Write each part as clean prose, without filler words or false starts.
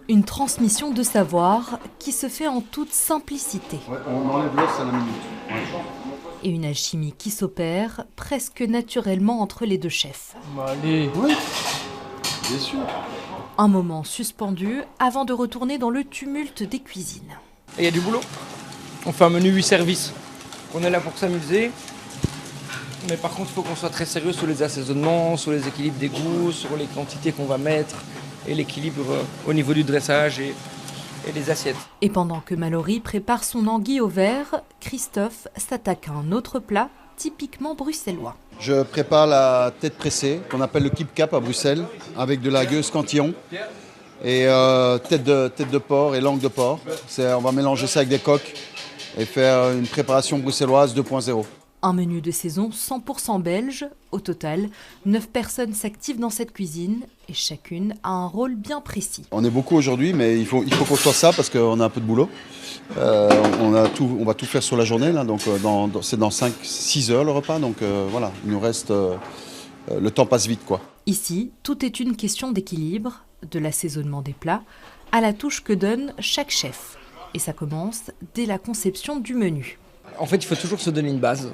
Une transmission de savoir qui se fait en toute simplicité. Ouais, on enlève l'os à la minute. Ouais. Et une alchimie qui s'opère presque naturellement entre les deux chefs. Allez. Oui, bien sûr. Un moment suspendu avant de retourner dans le tumulte des cuisines. Il y a du boulot. On fait un menu 8 services. On est là pour s'amuser. Mais par contre, il faut qu'on soit très sérieux sur les assaisonnements, sur les équilibres des goûts, sur les quantités qu'on va mettre et l'équilibre au niveau du dressage et les assiettes. Et pendant que Mallory prépare son anguille au vert, Christophe s'attaque à un autre plat typiquement bruxellois. Je prépare la tête pressée, qu'on appelle le keep cap à Bruxelles, avec de la gueuse cantillon et tête de porc et langue de porc. On va mélanger ça avec des coques et faire une préparation bruxelloise 2.0. Un menu de saison 100% belge. Au total, 9 personnes s'activent dans cette cuisine et chacune a un rôle bien précis. On est beaucoup aujourd'hui, mais il faut qu'on soit ça parce qu'on a un peu de boulot. On va tout faire sur la journée, là, donc c'est dans 5-6 heures le repas, donc voilà, il nous reste... le temps passe vite, quoi. Ici, tout est une question d'équilibre, de l'assaisonnement des plats, à la touche que donne chaque chef. Et ça commence dès la conception du menu. En fait, il faut toujours se donner une base.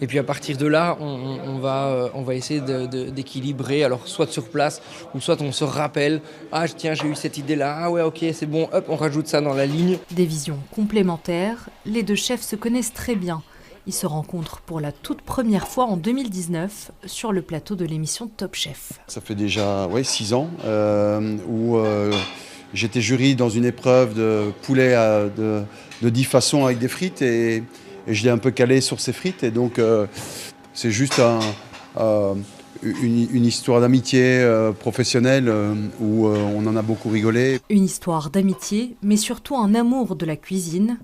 Et puis à partir de là, on va essayer d'équilibrer, alors soit sur place, ou soit on se rappelle, ah tiens j'ai eu cette idée-là, ah ouais ok c'est bon, hop on rajoute ça dans la ligne. Des visions complémentaires, les deux chefs se connaissent très bien. Ils se rencontrent pour la toute première fois en 2019 sur le plateau de l'émission Top Chef. Ça fait déjà 6 ans où j'étais jury dans une épreuve de poulet de 10 façons avec des frites et je l'ai un peu calé sur ces frites. Et donc c'est juste une histoire d'amitié professionnelle où on en a beaucoup rigolé. Une histoire d'amitié, mais surtout un amour de la cuisine.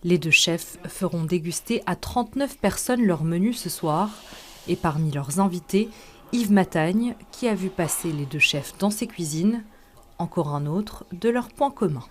Les deux chefs feront déguster à 39 personnes leur menu ce soir. Et parmi leurs invités, Yves Matagne, qui a vu passer les deux chefs dans ses cuisines. Encore un autre de leurs points communs.